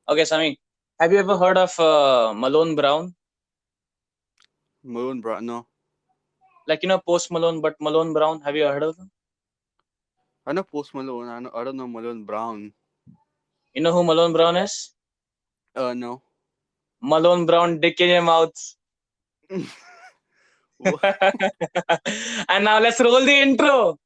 Okay, Samee, have you ever heard of Malone Brown? Maroon Brown. No, Like, Post Malone, but Malone Brown. Have you heard of him? I know Post Malone. I don't know Malone Brown. You know who Malone Brown is? No. Malone Brown, dick in your mouth. Wha- And now let's roll the intro.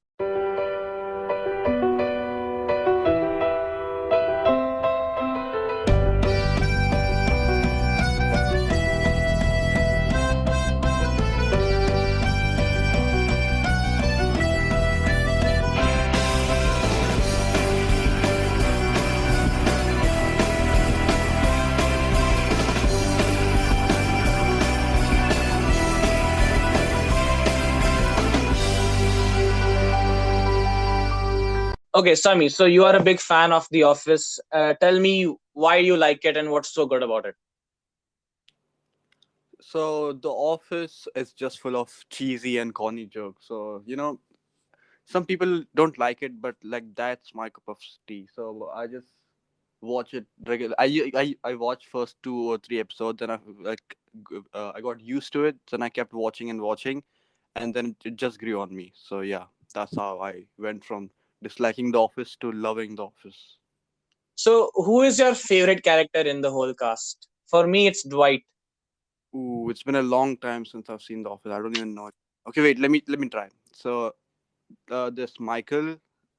Okay, Samee, so you are a big fan of The Office. Tell me why you like it and what's so good about it. So The Office is just full of cheesy and corny jokes. So some people don't like it, but like that's my cup of tea. So I just watch it regular. I watched first 2 or 3 episodes, and I got used to it. Then I kept watching and watching, and then it just grew on me. So yeah, that's how I went from disliking The Office to loving The Office. So, who is your favorite character in the whole cast? For me, it's Dwight. Ooh, it's been a long time since I've seen The Office. I don't even know. Okay, wait. Let me try. So there's Michael,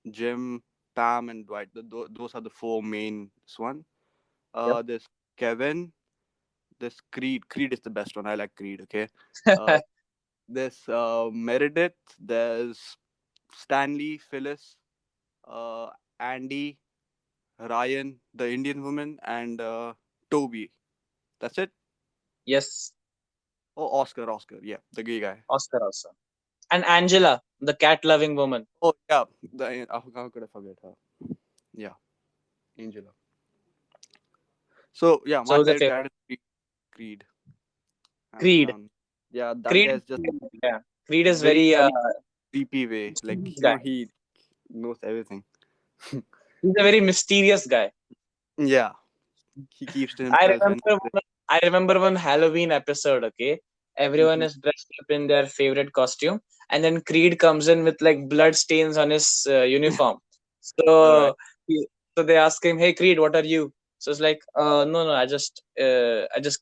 Jim, Pam, and Dwight. Those are the four main one. Yep. There's Kevin. There's Creed. Creed is the best one. I like Creed. Okay. Uh, there's Meredith. There's Stanley, Phyllis, uh, Andy, Ryan, the Indian woman, and Toby. That's it. Yes, Oh, Oscar. Yeah, the gay guy. Oscar also. And Angela, the cat loving woman. Oh yeah, how could I forget her? Yeah, Angela. So yeah, So, my who's your favorite favorite? character is Creed, hands Creed. down. Yeah, that Creed, guy is just yeah. Creed is very very creepy way. Like guy. he knows everything. He's a very mysterious guy. Yeah, he keeps to I himself and remember I remember one Halloween episode, okay? Everyone hmm is dressed up in their favorite costume, and then Creed comes in with like blood stains on his uniform. right. So so they ask him, "Hey Creed, what are you?" So it's like, no, I just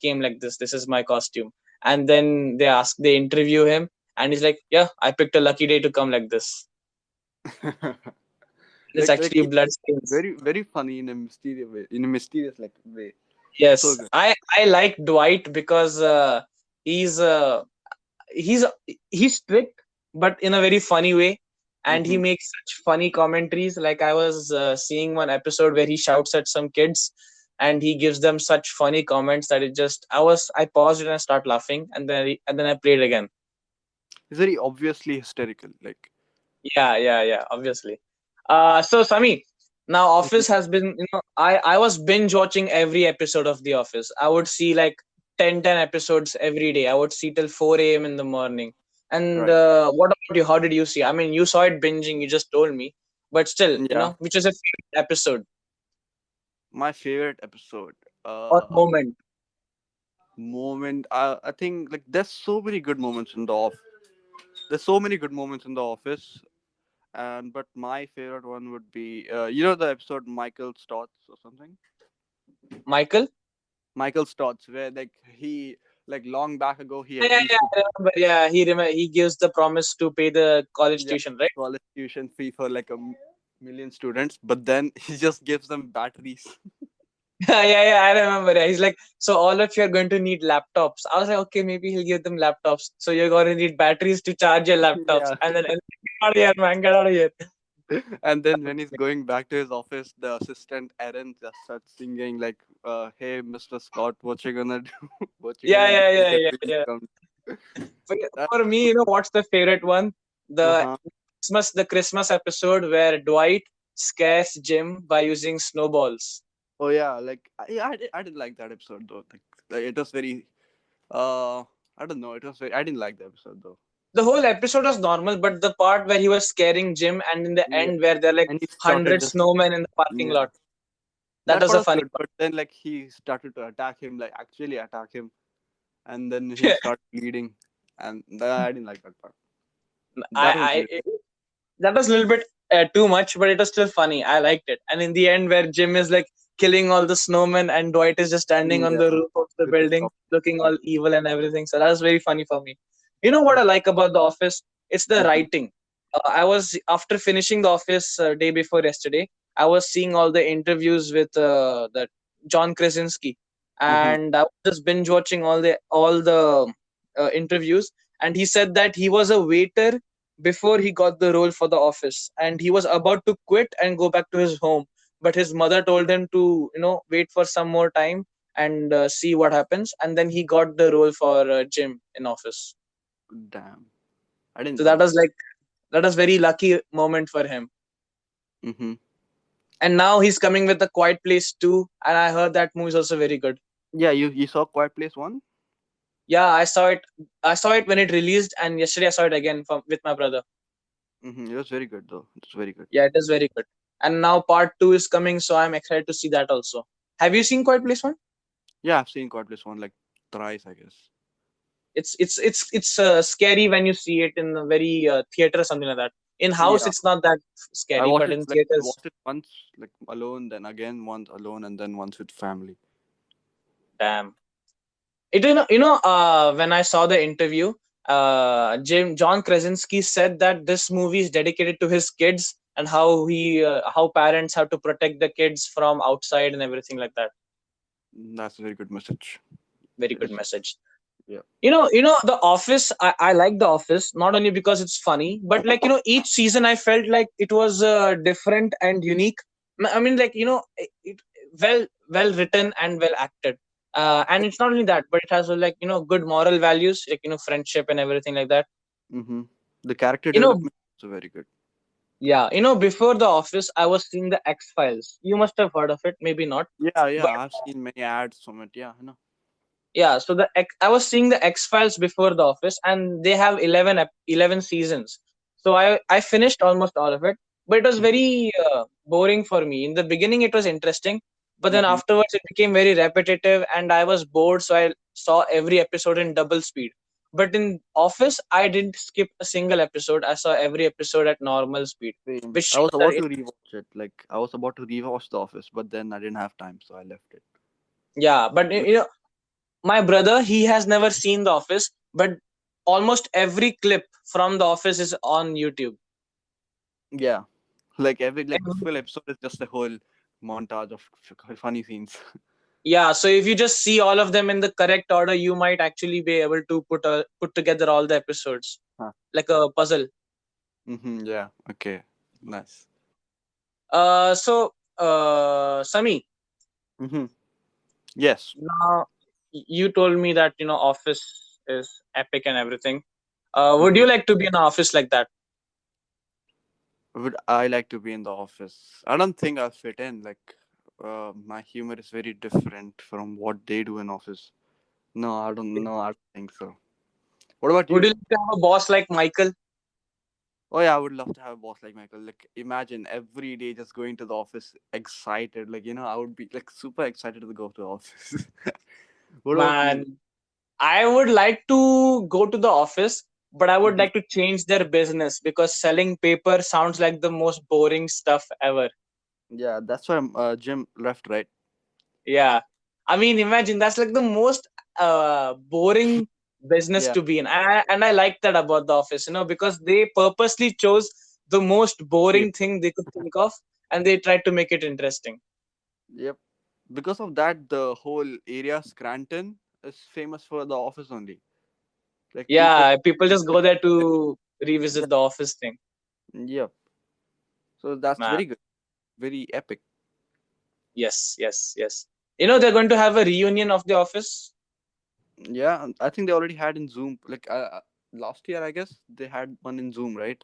came like this. This is my costume." And then they interview him, and he's like, "Yeah, I picked a lucky day to come like this. It's like actually he's blood stains." very funny in a mysterious way. In a mysterious like way. So Yes, good. I like Dwight because he's uh, he's he's strict, but in a very funny way, and he hmm makes such funny commentaries. Like I was seeing one episode where he shouts at some kids, and he gives them such funny comments that I paused it and I start laughing, and then I played again. He's very obviously hysterical. Like Yeah, obviously. So Sami, now Mhm. Office has been, I was binge watching every episode of The Office. I would see like 10 episodes every day. I would see till 4 a.m. in the morning. And right. what about you? How did you see? I mean, you saw it binging, you just told me, but still, Yeah, which is a favorite episode my favorite episode. or moment? Moment. I think like there's so many good moments in the off. There's so many good moments in the office, and but my favorite one would be the episode Michael Stotts or something. Michael? Michael Stotts, where like he like long back ago he Yeah, agrees to I remember. Yeah, he gives the promise to pay the college yeah tuition, right? college tuition fee for like million students, but then he just gives them batteries. Yeah, I remember. Yeah. He's like, so all of you are going to need laptops. I was like, okay, maybe he'll give them laptops. So you're going to need batteries to charge your laptops. Yeah, And get out of here, man, get out of here. and then when he's going back to his office, the assistant Aaron just starts singing like, "Hey, Mr. Scott, what you gonna do? What you Yeah, gonna do yeah, when yeah, the yeah, bills yeah. come?" But That, for me, what's the favorite one? The uh-huh. Christmas episode where Dwight scares Jim by using snowballs. Oh yeah, like I didn't like that episode though. Like it was very uh I don't know. It was very I didn't like the episode though. The whole episode was normal, but the part where he was scaring Jim, and in the Yeah, end where there are like and he started 100 just snowmen in the parking yeah, lot. That That was part a was funny good, but then like he started to attack him, like actually attack him, and then he part. started bleeding, and I didn't like that part. That was weird. I that was a little bit too much, but it was still funny. I liked it. And in the end, where Jim is like killing all the snowmen and Dwight is just standing on the Yeah, roof of the with the building, stop. looking all evil and everything. So that was very funny for me. You know what I like about The Office? It's the Mm-hmm. writing. I was after finishing The Office day before yesterday. I was seeing all the interviews with that John Krasinski, Mm-hmm. and I was just binge watching all the interviews. And he said that he was a waiter before he got the role for The Office, and he was about to quit and go back to his home, but his mother told him to wait for some more time and see what happens, and then he got the role for Jim in Office. Damn, I didn't So know that that. was like that was very lucky moment for him. Mm-hmm. And now he's coming with The Quiet Place 2, and I heard that movie is also very good. Yeah, you saw Quiet Place one? Yeah, I saw it when it released, and yesterday I saw it again with my brother. Mm-hmm. It was very good though. It's very good. Yeah, it is very good. And now part 2 is coming, so I'm excited to see that also. Have you seen Quiet Place 1? Yeah, I've seen Quiet Place one like thrice, I guess. It's scary when you see it in a very theater or something like that. In house, Yeah, it's not that I scary, watched but it in like I theaters, watched it once like alone, then again once alone, and then once with family. damn. When I saw the interview, John Krasinski said that this movie is dedicated to his kids and how parents have to protect the kids from outside and everything like that. That's a very good message. Very It good is. message. Yeah. The Office. I like The Office not only because it's funny, but like each season I felt like it was different and unique. I mean, like well written and well acted. And it's not only that, but it has like good moral values, like friendship and everything like that. Mm-hmm. The character You know, development is also very good. yeah. Before The Office, I was seeing the X Files. You must have heard of it, maybe not. Yeah, yeah, I've seen many ads from it. Yeah, I know. Yeah, so I was seeing the X Files before The Office, and they have 11 seasons. So I finished almost all of it, but it was very boring for me. In the beginning, it was interesting, but then Mm-hmm. afterwards, it became very repetitive, and I was bored. So I saw every episode in double speed. But in Office, I didn't skip a single episode. I saw every episode at normal speed, Same. which I shows was that about to rewatch it. Like I was about to rewatch The Office, but then I didn't have time, so I left it. yeah. But my brother, he has never seen The Office, but almost every clip from The Office is on YouTube. Yeah, like every like Every- full episode is just a whole montage of funny scenes. Yeah, so if you just see all of them in the correct order, you might actually be able to put together all the episodes Huh. like a puzzle. Mm-hmm. Yeah. Okay. Nice. Samee, Mm-hmm. Yes. now you told me that Office is epic and everything. Would Mm-hmm. you like to be in an office like that? Would I like to be in the office? I don't think I'll fit in. Like, my humor is very different from what they do in office. No, I don't know. I don't think so. What about Would you? you like to have a boss like Michael? Oh yeah, I would love to have a boss like Michael. Like, imagine every day just going to the office excited. Like, I would be like super excited to go to the office. What about you? Man, I would like to go to the office, but I would Hmm. like to change their business because selling paper sounds like the most boring stuff ever. Yeah, that's why Jim left, right? Yeah. I mean, imagine that's like the most boring business Yeah, to be in. And I like that about the office, because they purposely chose the most boring paper. thing they could think of and they tried to make it interesting. Yep. Because of that, the whole area Scranton is famous for the office only. Like people. Yeah, people just go there to revisit the office thing. Yep. So that's Man. very good, very epic. Yes, yes, yes. They're going to have a reunion of the office. Yeah, I think they already had in Zoom. Like last year, I guess they had one in Zoom, right?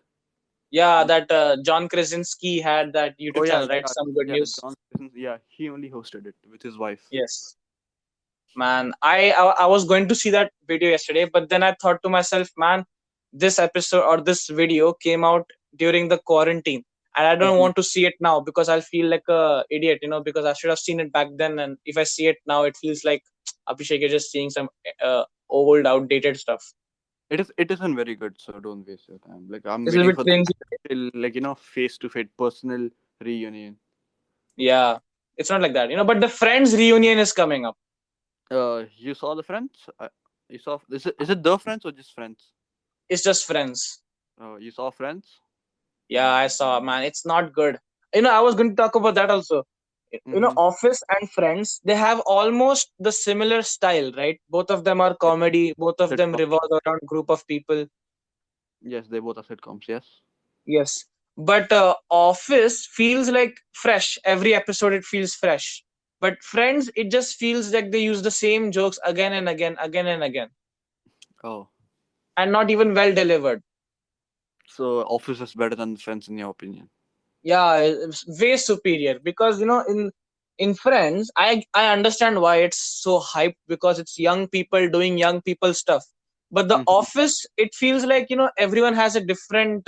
Yeah, that John Krasinski had that Oh YouTube yeah, channel, right? yeah, Some good yeah. news. John, yeah, he only hosted it with his wife. Yes, man. I was going to see that video yesterday, but then I thought to myself, man, this episode or this video came out during the quarantine, and I don't Mhm. want to see it now because I'll feel like a idiot, because I should have seen it back then, and if I see it now, it feels like Abhishek, you're just seeing some old, outdated stuff. It isn't very good, so don't waste your time. Like I'm It's a waiting little bit for the cringy. actual, like face to face personal reunion. Yeah, it's not like that, but the Friends reunion is coming up. You saw the Friends? You saw is it the Friends or just Friends? It's just Friends. You saw Friends? Yeah, I saw, man. It's not good. I was going to talk about that also. Mm-hmm. Office and Friends, they have almost the similar style, right? Both of them are comedy. Both of them Sitcom. revolve around group of people. Yes, they both are sitcoms. Yes. Yes, but Office feels like fresh. Every episode, it feels fresh. But Friends, it just feels like they use the same jokes again and again, again and again, Oh, and not even well delivered. so Office is better than Friends in your opinion? Yeah, it's way superior because in Friends, I understand why it's so hyped because it's young people doing young people stuff. But the Mm-hmm. Office, it feels like everyone has a different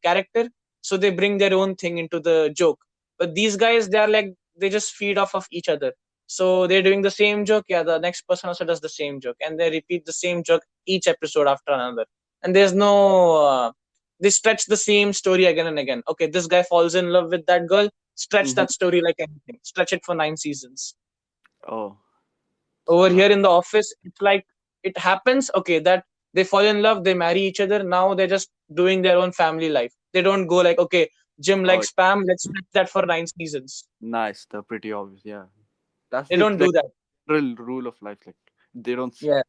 character, so they bring their own thing into the joke. But these guys, they are like they just feed off of each other. So they're doing the same joke. Yeah, the next person also does the same joke, and they repeat the same joke each episode after another. And there's no they stretch the same story again and again. Okay, this guy falls in love with that girl. Stretch Mm-hmm. that story like anything. Stretch it for 9 seasons. Oh, Over uh, here in the Office, it's like it happens. Okay, that they fall in love, they marry each other. Now they're just doing their own family life. They don't go like, okay, Jim oh, likes Pam. Let's stretch that for 9 seasons. nice. They're pretty obvious. Yeah, that's They the don't do like that. real rule of life. Like they don't Yeah,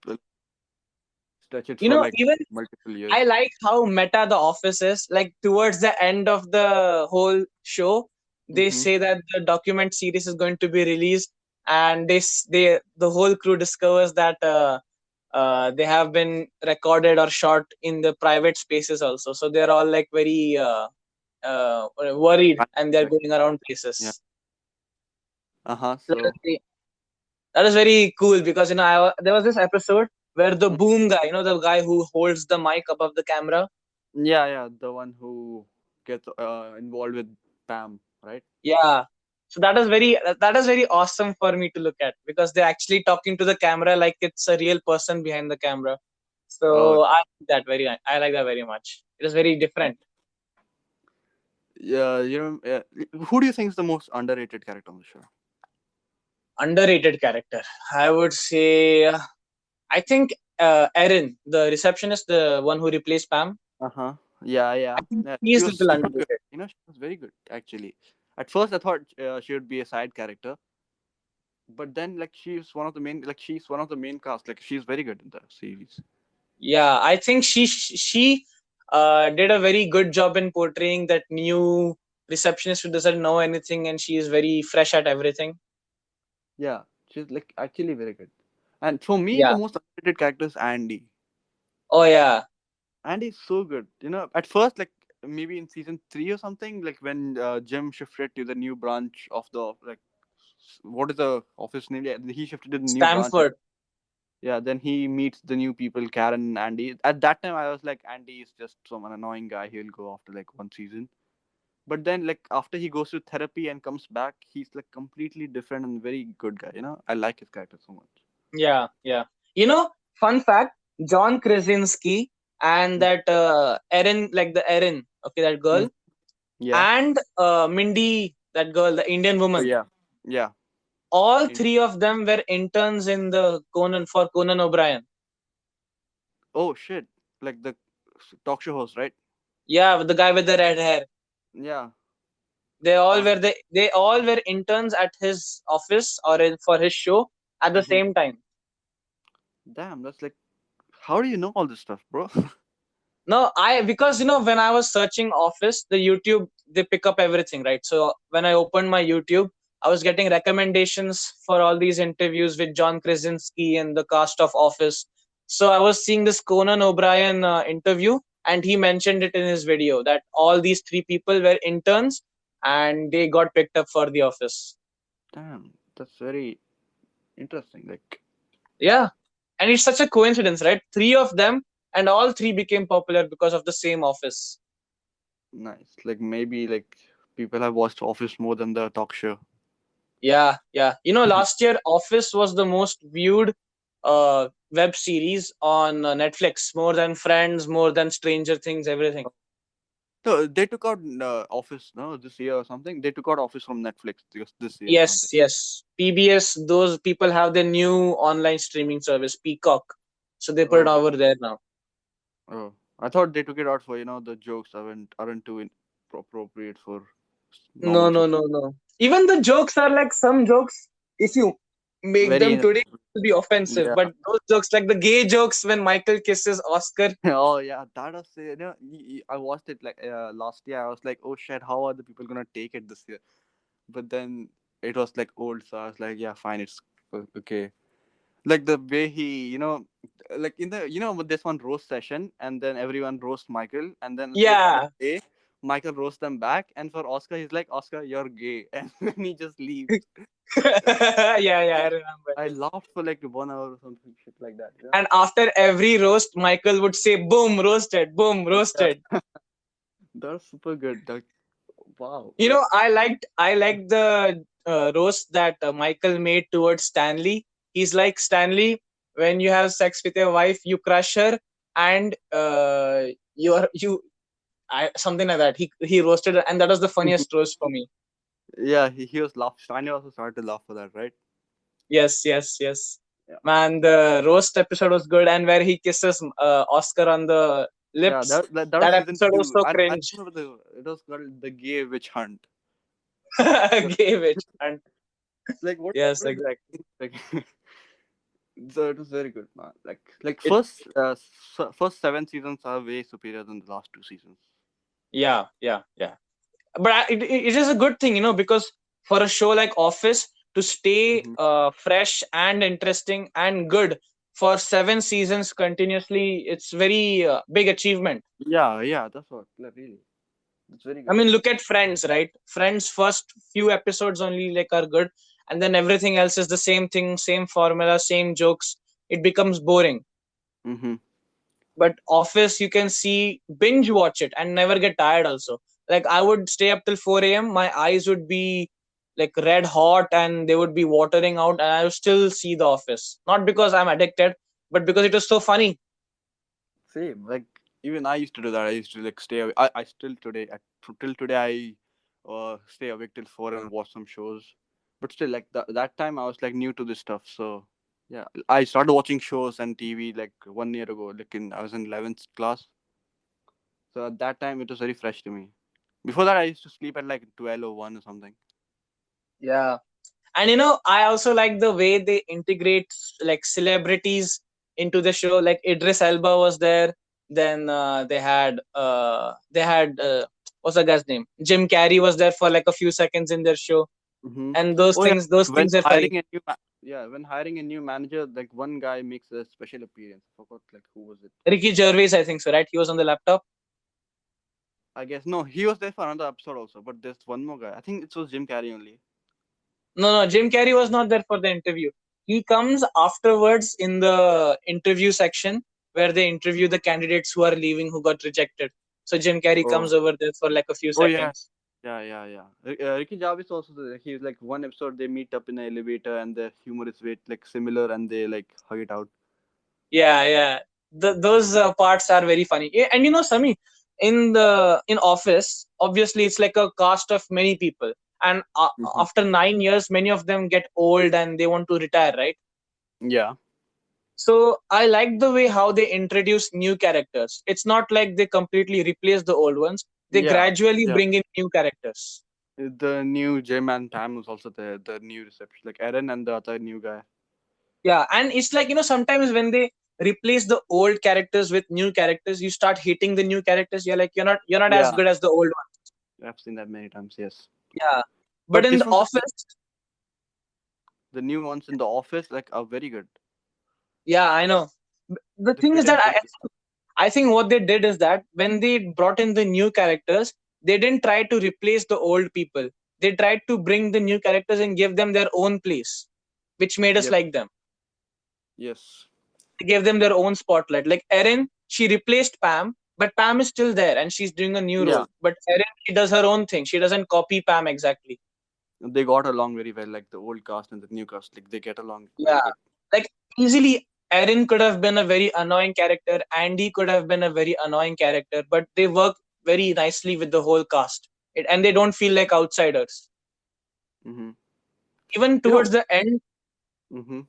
stretch it for like even multiple I years. like how meta the Office is. Like towards the end of the whole show, they Mm-hmm. say that the document series is going to be released, and they the whole crew discovers that they have been recorded or shot in the private spaces also. So they're all like very worried, and they're Like, going around yeah. places. Uh-huh. That is So very, that is very cool because there was this episode where the mm, boom guy, the guy who holds the mic above the camera. yeah, yeah, the one who gets involved with Pam, right? Yeah. So that is very awesome for me to look at because they're actually talking to the camera like it's a real person behind the camera. Oh, So I like that very much. It is very different. yeah. Who do you think is the most underrated character on the show? Underrated character. I would say I think Erin, the receptionist, the one who replaced Pam. Uh-huh. Yeah, I yeah. think Yeah, he she is was little super good. underrated. She was very good actually. At first, I thought she would be a side character, but then like she's one of the main cast. Like she's very good in the series. Yeah, I think she did a very good job in portraying that new receptionist who doesn't know anything and she is very fresh at everything. Yeah, she's like actually very good. And for me, the Yeah. most underrated character is Andy. Oh yeah. Andy's so good. At first, like maybe in season three or something, like when Jim shifted to the new branch of the like, what is the office name? Yeah, he shifted to the new branch. Stanford. Yeah, then he meets the new people, Karen and Andy. At that time, I was like, Andy is just some annoying guy. He'll go after like one season. But then, like after he goes to therapy and comes back, he's like completely different and very good guy. I like his character so much. Yeah, yeah. Fun fact, John Krasinski and that Erin, like the Erin, okay, that Mm. girl, Yeah. and Mindy, that girl, the Indian Oh woman, yeah. Yeah. all In- three of them were interns in the Conan O'Brien. oh shit! Like the talk show host, right? Yeah, with the guy with the red hair. Yeah. They Damn. were they all were interns at his office or for his show at the Hmm. same time. Damn. That's like, how do you know all this stuff, bro? No, I because when I was searching office, the YouTube they pick up everything, right? So when I opened my YouTube, I was getting recommendations for all these interviews with John Krasinski and the cast of Office. So I was seeing this Conan O'Brien interview, and he mentioned it in his video that all these three people were interns and they got picked up for the Office. Damn. That's very interesting. Like, Yeah, and it's such a coincidence, right? Three of them, and all three became popular because of the same Office. nice. Like maybe like People have watched Office more than the talk show. Yeah, yeah. Last year Office was the most viewed web series on Netflix, more than Friends, more than Stranger Things, everything. No, they took out Office no this year or something. They took out Office from Netflix this year or something. Yes, yes. PBS, those people have their new online streaming service, Peacock. So they put it Oh, over there now. oh. I thought they took it out for the jokes aren't too appropriate for No, normal no, shows. no, no. Even the jokes are like some jokes, if you make them Very today, it will be offensive. yeah. But those jokes, like the gay jokes when Michael kisses Oscar. Oh yeah, that was I watched it like last year. I was like, oh shit, how are the people gonna take it this year? But then it was like old, so I was like, yeah, fine, it's okay. Like the way he, like in the with this one roast session, and then everyone roast Michael, and then the Yeah. next day Michael roasts them back, and for Oscar, he's like, Oscar, you're gay, and then he just leaves. Yeah, yeah, I remember. I laughed for like 1 hour or something shit like that. And after every roast, Michael would say, boom, roasted, boom, Yeah, roasted. that's super good. Like, wow. I liked the roast that Michael made towards Stanley. He's like, Stanley, when you have sex with your wife, you crush her, and something like that. He roasted her, and that was the funniest roast for me. Yeah, he was laughing. Steiner also started to laugh for that, right? Yes, yes, yes. Yeah. Man, the roast episode was good, and where he kisses Oscar on the Yeah, lips. that was That season episode was two. so I cringe. remember it was called the Gay Witch Hunt. So, Gave it, and like yes, what is exactly. that? Like, so it was very good, man. Like It first 7 seasons are way superior than the last 2 seasons. Yeah, yeah, yeah. But it is a good thing, because for a show like Office to stay Hmm. fresh and interesting and good for 7 seasons continuously, it's very big achievement. Yeah, yeah, that's what. Like, really, it's very I good. mean, look at Friends, right? Friends first few episodes only like are good, and then everything else is the same thing, same formula, same jokes. It becomes boring. Mm-hmm. But Office, you can see binge watch it and never get tired also. Like I would stay up till 4 a.m., my eyes would be like red hot and they would be watering out, and I would still see The Office, not because I'm addicted, but because it was so funny. Same. Like even I used to do that. I used to like stay. I still today till today stay awake till 4 and watch some shows. But still, like that time I was like new to this stuff. So yeah, I started watching shows and TV like 1 year ago. Like I was in 11th class. So at that time it was very fresh to me. Before that I used to sleep at like 12 or 1 or something. Yeah. And I also like the way they integrate like celebrities into the show. Like Idris Elba was there. Then they had what's the guy's name? Jim Carrey was there for like a few seconds in their show. Mm-hmm. And those Oh yeah, things those when things are funny. hiring a new when hiring a new manager, like one guy makes a special appearance. I forgot like who was it. Ricky Gervais, I think so, right? He was on the laptop. I guess no, he was there for another episode also, but there's one more guy. I think it was Jim Carrey only. No, no, Jim Carrey was not there for the interview. He comes afterwards in the interview section where they interview the candidates who are leaving, who got rejected. So Jim Carrey Oh, comes over there for like a few oh yeah, seconds. yeah. Ricky Gervais also there. He's like one episode they meet up in an elevator and the humor is way like similar and they like hug it out. Yeah, yeah. Those parts are very funny. And Sami, in Office, obviously it's like a cast of many people, and Hmm. after 9 years, many of them get old and they want to retire, right? Yeah, So I like the way how they introduce new characters. It's not like they completely replace the old ones. They yeah, gradually yeah. bring in new characters. The new Jim and Tam was also there. The new reception, like Aaron and the other new guy. Yeah, and it's like sometimes when they replace the old characters with new characters, you start hating the new characters. You're like you're not as Yeah, good as the old one. I've seen that many times. Yes, Yeah, but but in this the one's Office, the new ones in the office like are very good. yeah, I know. The They thing is fit in that very good. I think what they did is that when they brought in the new characters, they didn't try to replace the old people. They tried to bring the new characters and give them their own place, which made us Yep. like them. Yes. They gave them their own spotlight. Like Erin, she replaced Pam, but Pam is still there and she's doing a new role. Yeah, But Erin, she does her own thing. She doesn't copy Pam exactly. they got along very well. Like the old cast and the new cast, like they get along very Yeah, good. like easily, Erin could have been a very annoying character. Andy could have been a very annoying character, but they work very nicely with the whole cast. And they don't feel like outsiders. Mm-hmm. Even You know. Mm-hmm.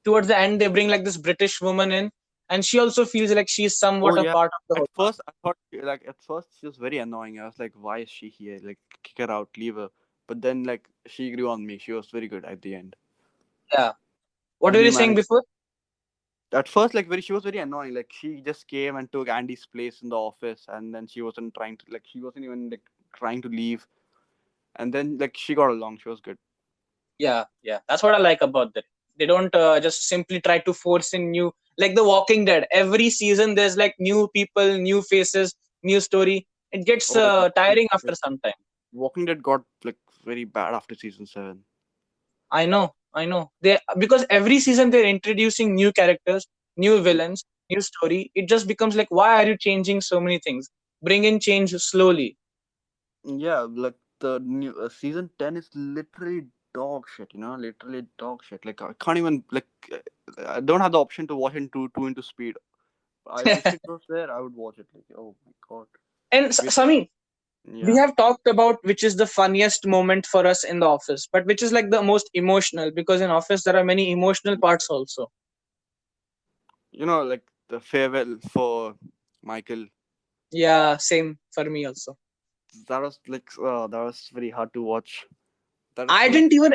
towards the end, they bring like this British woman in, and she also feels like she's Oh somewhat a yeah. part of the At whole first, cast. I thought like at first she was very annoying. I was like, why is she here? Like, kick her out, leave her. But then like she grew on me. She was very good at the end. Yeah. What were She you saying managed. before? At first, like very, she was very annoying. Like she just came and took Andy's place in the office, and then she wasn't trying to like she wasn't even like trying to leave. And then like she got along. She was good. Yeah, yeah. That's what I like about that. They don't just simply try to force in new, like The Walking Dead. Every season, there's like new people, new faces, new story. It gets Oh yeah. tiring after some time. Walking Dead got like very bad after season 7. I know. They because every season they're introducing new characters, new Yeah. villains, new story. It just becomes like, why are you changing so many things? Bring in change slowly. Yeah, like the new season 10 is literally dog shit, literally dog shit. Like I can't even like I don't have the option to watch in two into speed. If it was there, I would watch it. Like, oh my god. And We, Sami, we yeah. have talked about which is the funniest moment for us in the office, but which is like the most emotional, because in office there are many emotional parts also. Like the farewell for Michael. Yeah, same for me also. That was like that was very hard to watch. That was I like didn't even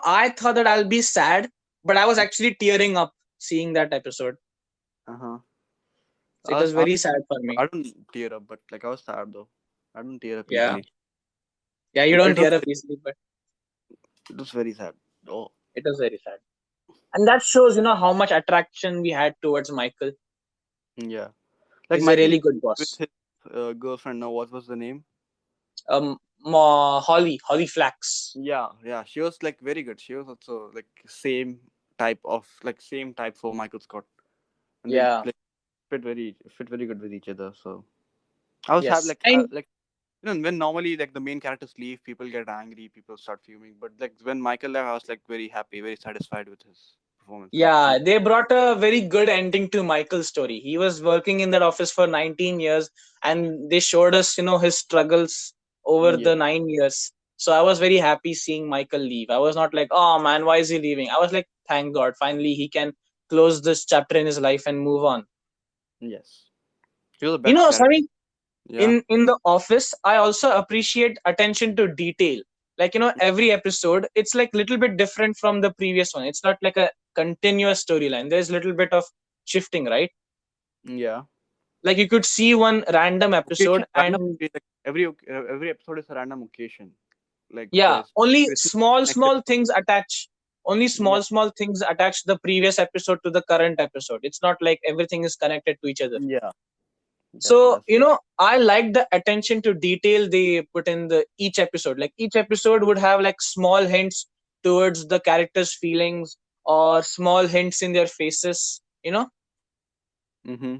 I thought that I'll be sad, but I was actually tearing up seeing that episode. uh-huh. So it was I very sad for me. I don't tear up, but like I was sad though. I don't tear up Yeah. easily. Yeah, you It, don't it was tear up easily, but it was very sad. Oh it was very sad. And that shows, how much attraction we had towards Michael. yeah. Like He's a Michael really good with boss. his girlfriend. No, what was the name? Holly Flax. Yeah, yeah. She was like very good. She was also like same type for Michael Scott, and they Yeah. like fit very good with each other. So I was happy. Yes. And Like when normally like the main characters leave, people get angry, people start fuming. But like when Michael left, I was like very happy, very satisfied with his performance. Like yeah, they brought a very good ending to Michael's story. He was working in that office for 19 years, and they showed us, his struggles over yeah, the 9 years. So I was very happy seeing Michael leave. I was not like, oh man, why is he leaving? I was like, thank God, finally he can close this chapter in his life and move on. yes, he was the best character. Sorry, Yeah, in the office, I also appreciate attention to detail. Like, every episode, it's like little bit different from the previous one. It's not like a continuous storyline. There's little bit of shifting, right? yeah. Like you could see one random Occasion episode random. and Like every episode is a random occasion. Like yeah, there's only Christmas, small next. small things attach. Only Yeah, small things attach the previous episode to the current episode. It's not like everything is connected to each other. yeah, yeah. So, That's true. I like the attention to detail they put in the each episode. Like each episode would have like small hints towards the characters' feelings or small hints in their faces. Mm-hmm.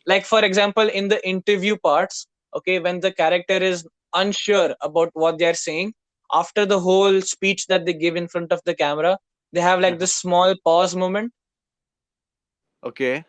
Like for example, in the interview parts, okay, when the character is unsure about what they are saying, after the whole speech that they give in front of the camera, they have like Uh-huh. this small pause moment, Okay.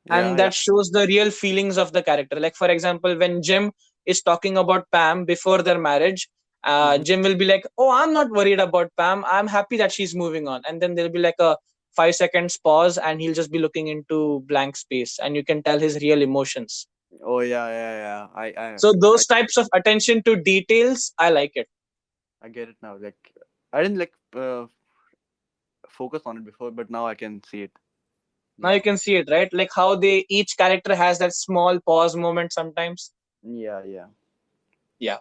Yeah, and yeah. that shows the real feelings of the character. Like for example, when Jim is talking about Pam before their marriage, Mm-hmm. Jim will be like, oh, I'm not worried about Pam, I'm happy that she's moving on. And then there'll be like a 5 seconds pause, and he'll just be looking into blank space, and you can tell his real emotions. Oh yeah, yeah, yeah. So those types of attention to details, I like it. I get it now. Like I didn't like focus on it before, but now I can see it. Now Yeah. you can see it, right? Like how they each character has that small pause moment sometimes. Yeah, yeah. Yeah.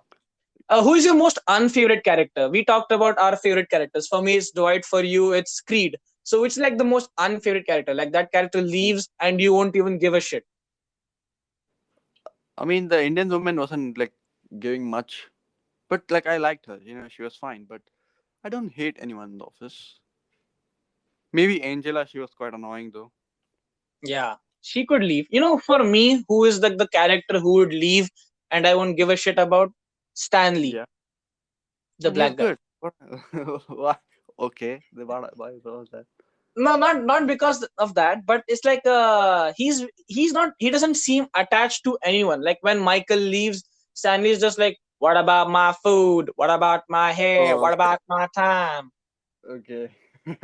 Who is your most unfavorite character? We talked about our favorite characters. For me, it's Dwight. For you, it's Creed. So, which is like the most unfavorite character? Like that character leaves and you won't even give a shit. I mean, the Indian woman wasn't like giving much, but like I liked her. She was fine. But I don't hate anyone in the office. Maybe Angela. She was quite annoying though. Yeah. She could leave. For me, who is the character who would leave and I won't give a shit about? Stanley, Yeah. the Oh, he was black guy. good. What? Why? Okay. Why was that? No, not because of that, but it's like he's not, he doesn't seem attached to anyone. Like when Michael leaves, Stanley is just like, what about my food? What about my hair? Oh, What okay. about my time? Okay.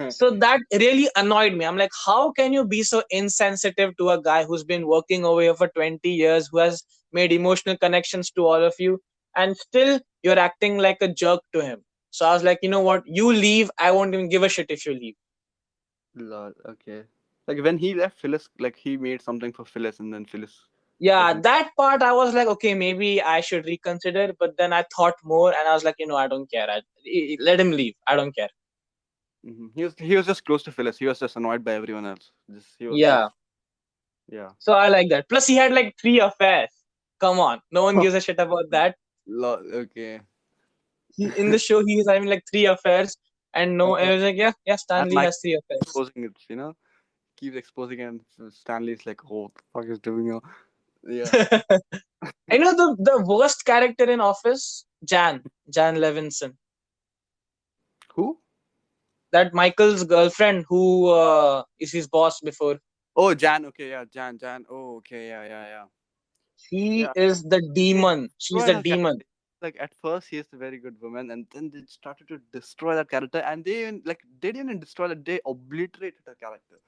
So that really annoyed me. I'm like, how can you be so insensitive to a guy who's been working over here for 20 years, who has made emotional connections to all of you, and still you're acting like a jerk to him? So I was like, you know what? You leave. I won't even give a shit if you leave. Lol, okay. Like when he left Phyllis, like he made something for Phyllis, and then Phyllis Yeah, wasn't. that part I was like, okay, maybe I should reconsider. But then I thought more, and I was like, I don't care. Let him leave. I don't care. He was just close to Phyllis. He was just annoyed by everyone else. Just he was Yeah. just yeah. So I like that. Plus, he had like three affairs. Come on, no one gives a shit about that. Lol, okay. He in the show he is having like three affairs, and no, And and I was like, yeah, yeah, and Stanley Mike has three affairs. exposing it, keeps exposing it, and Stanley's like, "Oh, what the fuck is doing here?" Yeah. I know the worst character in Office, Jan Levinson, Who? that Michael's girlfriend who is his boss before. Oh, Jan. Okay, yeah, Jan. Oh, okay, yeah, yeah, yeah. She Yeah, is the they demon. She's destroyed the her character. demon. Like at first, he is a very good woman, and then they started to destroy that character, and they didn't even destroy that; they obliterated her character.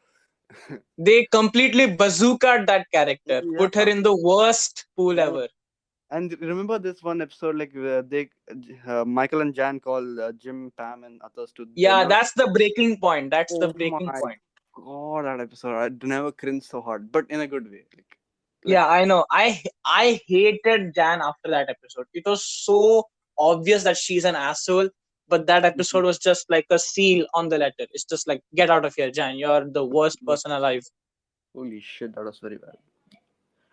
They completely bazookaed that character, put her Yeah, in the worst pool yeah. ever. And remember this one episode, like Michael and Jan call Jim, Pam, and others to Yeah, dinner. that's the breaking point. That's the Oh breaking my point. god, that episode! I never cringed so hard, but in a good way. Like Yeah, I know. I hated Jan after that episode. It was so obvious that she's an asshole, but that Mhm. episode was just like a seal on the letter. It's just like, get out of here, Jan. You're the worst person alive. Holy shit, that was very bad.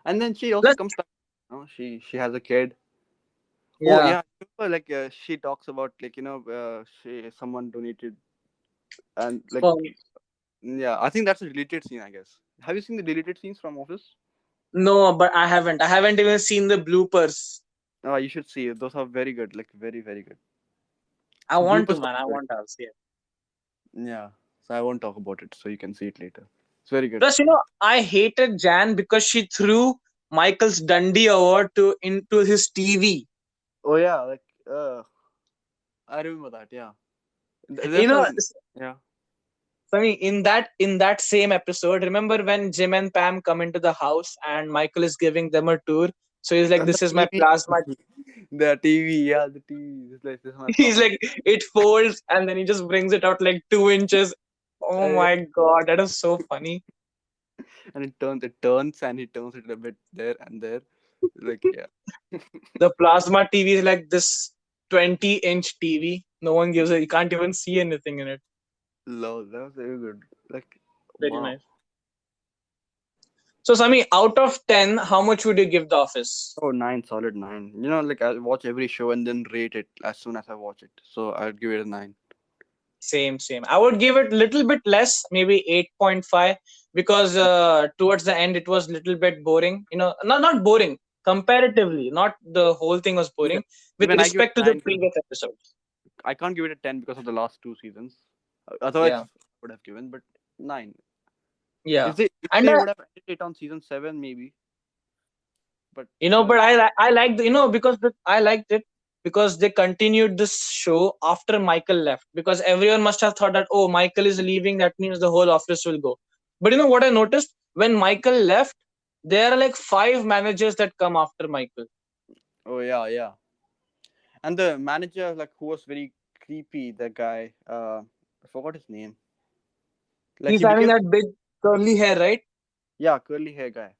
And then she also Plus, comes back. She has a kid. Oh yeah, yeah, remember, like she talks about she someone donated and like for yeah, I think that's a deleted scene. I guess. Have you seen the deleted scenes from Office? no, but I haven't. I haven't even seen the bloopers. Oh, you should see it. Those are very good. Like very very good. I want to, Bloopers are man. I very want to see it. yeah. So I won't talk about it. So you can see it later. It's very good. Plus, I hated Jan because she threw Michael's Dundee Award to into his TV. Oh yeah, like I remember that. Yeah, You there's know, a yeah. I mean, in that same episode, remember when Jim and Pam come into the house and Michael is giving them a tour? So he's like, And the "This is my TV, plasma." the TV, yeah, the TV. It's like this is my He's plasma. like, it folds, and then he just brings it out like 2 inches. Oh Uh, my god, that is so funny. and it turns, and he turns it a bit there and there. Like yeah, The plasma TV is like this 20-inch TV. No one gives it. You can't even see anything in it. lol, that was very good. Like Very wow. nice. So, Sami, out of 10, how much would you give The Office? Oh, nine, solid nine. Like I watch every show and then rate it as soon as I watch it. So I'd give it a nine. Same, same. I would give it a little bit less, maybe 8.5, because towards the end it was a little bit boring. Not boring comparatively. Not the whole thing was Even boring with even I give it respect to a the nine because previous episodes. I can't give it a 10 because of the last two seasons. Otherwise, Yeah, I would have given, but nine. yeah. If And they would have ended it on season seven, maybe. But but I liked because I liked it because they continued this show after Michael left, because everyone must have thought that, oh, Michael is leaving, that means the whole office will go. But you know what I noticed, when Michael left, there are like five managers that come after Michael. oh yeah, yeah. And the manager, like who was very creepy, the guy. I forgot his name. Like He's he having became that big curly hair, right? yeah, curly hair guy.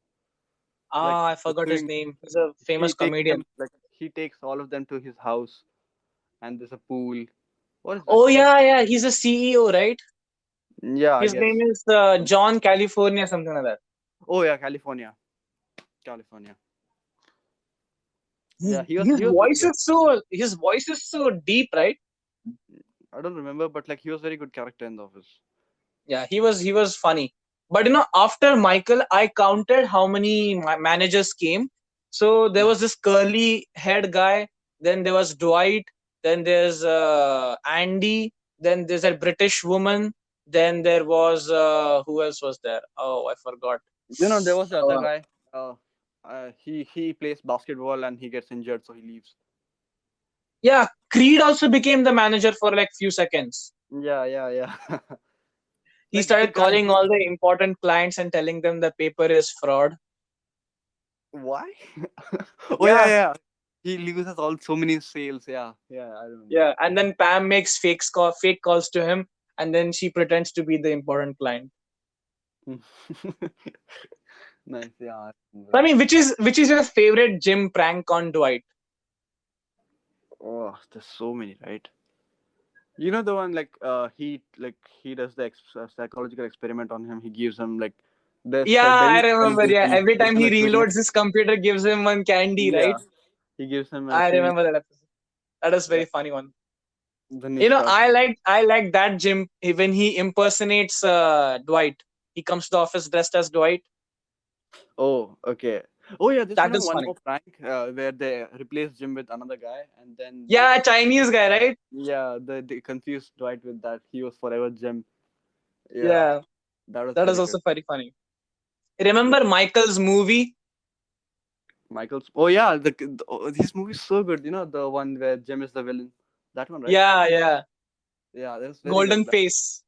Like Ah, I forgot his doing name. He's a he famous takes them comedian. like he takes all of them to his house, and there's a pool. What is I Oh forgot? yeah, yeah. He's a CEO, right? Yeah, I His name guess. is John California, something like that. Oh yeah, California, California. His, Yeah, he was his he was very voice good. is so his voice is so deep, right? I don't remember, but like he was very good character in the office. Yeah, he was funny. But after Michael, I counted how many managers came. So there was this curly haired guy. Then there was Dwight. Then there's Andy. Then there's a British woman. Then there was who else was there? Oh, I forgot. There was the other Uh, guy. He plays basketball and he gets injured, so he leaves. yeah, Creed also became the manager for like few seconds. Yeah, yeah, yeah. He Like the started guy calling who, all the important clients and telling them the paper is fraud. why? Oh yeah, Yeah, yeah. He loses all so many sales. Yeah, yeah, I remember. yeah. And then Pam makes fake calls to him, and then she pretends to be the important client. Nice. Yeah, I I remember. mean, which is your favorite gym prank on Dwight? Oh, there's so many, right? The one like he does the psychological experiment on him. He gives him like this Yeah, I Dennis remember. Quaid, Yeah, he every gives time him he a reloads Kleenex. his computer, gives him one candy, right? Yeah, he gives him a I Kleenex. remember that episode. That is Yeah, very funny one. then he starts. I like that Jim when he impersonates Dwight. He comes to the office dressed as Dwight. Oh, okay. Oh yeah, there's That is one funny. more prank where they replace Jim with another guy, and then Yeah, Chinese guy, right? yeah, they confused Dwight with that he was forever Jim. Yeah, Yeah, that was that is very good. also very funny. Yeah, Remember Michael's movie? Michael's. Oh yeah, his movie's so good. The one where Jim is the villain. That one, right? Yeah, yeah. Yeah, that's very Golden good. Face.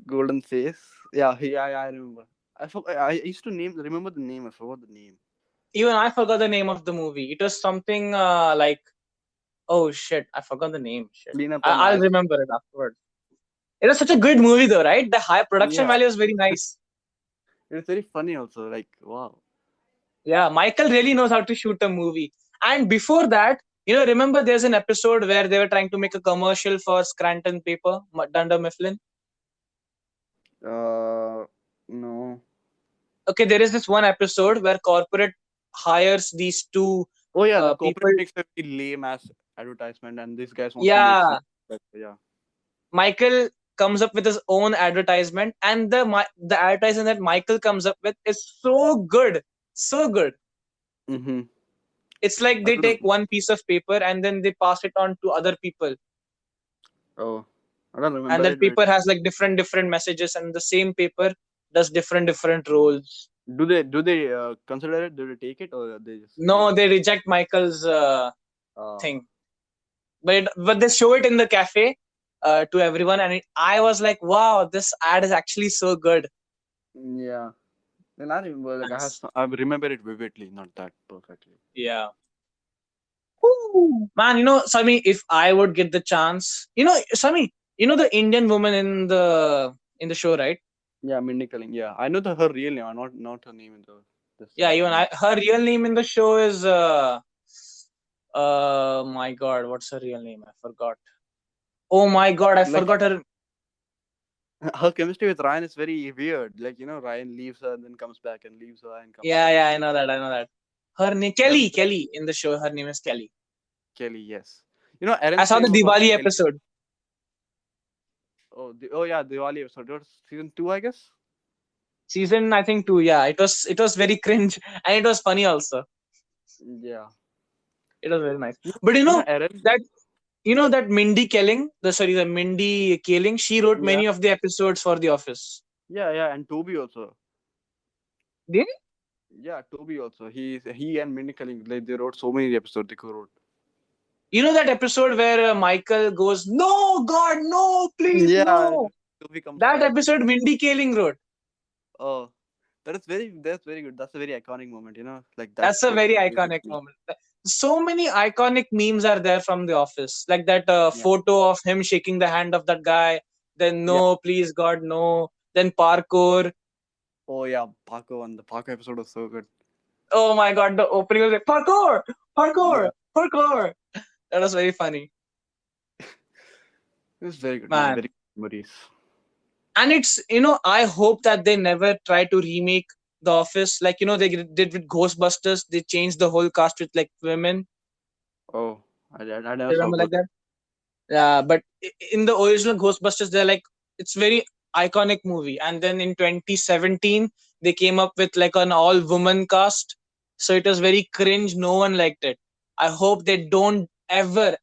Golden Face. Yeah, I remember. I used to remember the name. I forgot the name. Even I forgot the name of the movie. It was something like, oh shit, I forgot the name. Shit, Clean up on I'll Island. remember it afterwards. It was such a good movie though, right? The high production Yeah, value was very nice. it's very funny also. Like wow. Yeah, Michael really knows how to shoot a movie. And before that, remember there's an episode where they were trying to make a commercial for Scranton Paper, Dunder Mifflin. Uh, no. Okay, there is this one episode where corporate hires these two Oh yeah, the people. corporate makes a very lame ass advertisement, and these guys wants to make some. Yeah, Yeah. Michael comes up with his own advertisement, and the advertisement that Michael comes up with is so good, so good. Mm-hmm. It's like I they take don't. one piece of paper and then they pass it on to other people, Oh, I don't and remember that it. But paper has like different messages, and the same paper does different roles. do they consider it? Do they take it, or they just give No, it? they reject Michael's Uh, thing, but they show it in the cafe to everyone, and I was like, wow, this ad is actually so good. yeah. Then I remember, like Nice. I remember it vividly, not that perfectly. Yeah. Ooh. Man, Sami, if I would get the chance, Sami, the Indian woman in the show, right? Yeah, Mindy Kaling. Yeah, I know her real name, not her name in this Yeah, even movie. her real name in the show is my God, what's her real name? I forgot. Oh my God, I Like forgot her. her chemistry with Ryan is very weird. Like Ryan leaves her and then comes back and leaves her and comes Yeah, back. yeah, I know that. I know that. Her name That's Kelly in the show. Her name is Kelly. Kelly. Yes. I Aaron's saw the name was also Diwali Kelly. episode. Oh yeah, Diwali episode. It was season 2, I guess. Season I think 2. Yeah, it was very cringe and it was funny also. Yeah. It was very nice. You, But Aaron. that that Mindy Kaling, the Mindy Kaling, she wrote Yeah. many of the episodes for The Office. Yeah, and Toby also. Did Yeah, Toby also. He and Mindy Kaling, like they wrote so many episodes they co-wrote. that episode where Michael goes, "No, God, no, please, Yeah, no." Toby comes That back. episode Mindy Kaling wrote. Oh, that's very good. That's a very iconic moment. Like That's that's a like very very good iconic to me. moment. So many iconic memes are there from The Office, like that Yeah, photo of him shaking the hand of that guy. Then yeah. no, please God, no. Then parkour. Oh yeah, Paco and the Paco episode was so good. Oh my God, the opening was like parkour, parkour, Yeah, parkour. That was very funny, it was very good, man. man. Very good memories. And it's I hope that they never try to remake The Office like they did with Ghostbusters. They changed the whole cast with like women. Oh, I never saw Remember like Ghost. that? Yeah, but in the original Ghostbusters, they're like it's very iconic movie. And then in 2017 they came up with like an all woman cast, so it was very cringe. No one liked it. I hope they don't ever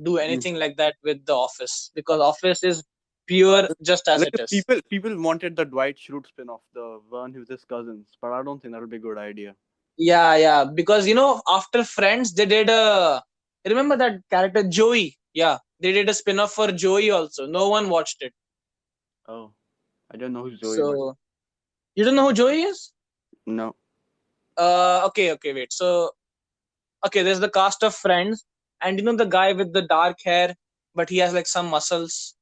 do Mm. anything like that with The Office, because Office is pure just as Like it the is. people wanted the Dwight Schrute spin-off, the one who's his cousins, but I don't think that would be a good idea. Yeah, yeah, because after Friends they did a, remember that character Joey? Yeah, they did a spin-off for Joey also. No one watched it. Oh, I don't know who's Joey, but So you don't know who Joey is? no, Okay, okay, wait. So okay, there's the cast of Friends, and the guy with the dark hair, but he has like some muscles.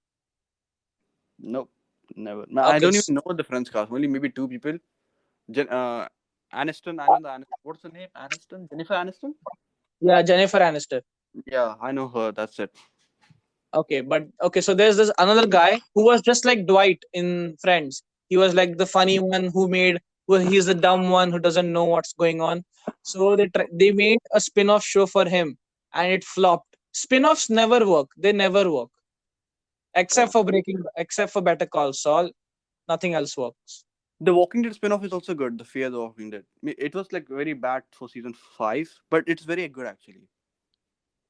nope, never. Man, I Okay, don't even know the French cast. Only maybe two people. Jen, Aniston. I know the Aniston. What's the name? Aniston. Jennifer Aniston. yeah, Jennifer Aniston. Yeah, I know her. That's it. Okay, but okay, so there's this another guy who was just like Dwight in Friends. He was like the funny one who made, well, he's the dumb one who doesn't know what's going on. So they made a spin-off show for him, and it flopped. Spin-offs never work. They never work. Oh. Except for Better Call Saul, nothing else works. The Walking Dead spin-off is also good. The Fear the Walking Dead. It was like very bad for season 5, but it's very good actually.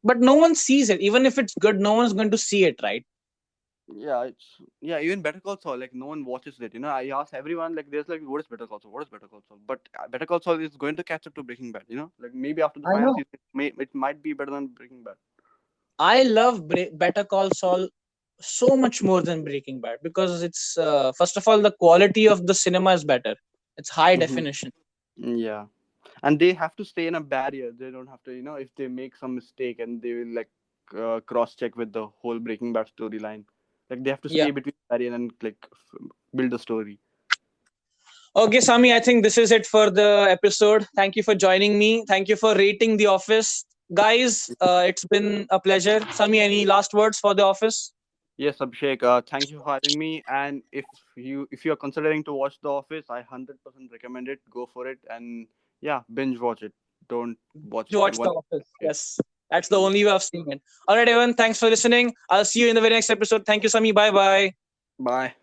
But no one sees it. Even if it's good, no one's going to see it, right? Yeah, it's yeah. Even Better Call Saul, like no one watches it. I ask everyone, like, there's like, what is Better Call Saul? What is Better Call Saul? But Better Call Saul is going to catch up to Breaking Bad. Like maybe after the I final know. season, it might be better than Breaking Bad. I love Better Call Saul so much more than Breaking Bad, because it's first of all the quality of the cinema is better. It's high Hmm. definition. Yeah, and they have to stay in a barrier. They don't have to, if they make some mistake and they will like cross check with the whole Breaking Bad storyline. Like they have to Yeah. stay between the barrier and like build the story. Okay, Sami, I think this is it for the episode. Thank you for joining me. Thank you for rating The Office. Guys, it's been a pleasure. Sami, any last words for The Office? Yes, Abhishek. Thank you for having me. And if you are considering to watch The Office, I 100% recommend it. Go for it, and yeah, binge watch it. Don't watch To it watch The one. Office. Okay. Yes. That's the only way of seeing it. All right, everyone. Thanks for listening. I'll see you in the very next episode. Thank you, Sami. Bye bye. Bye.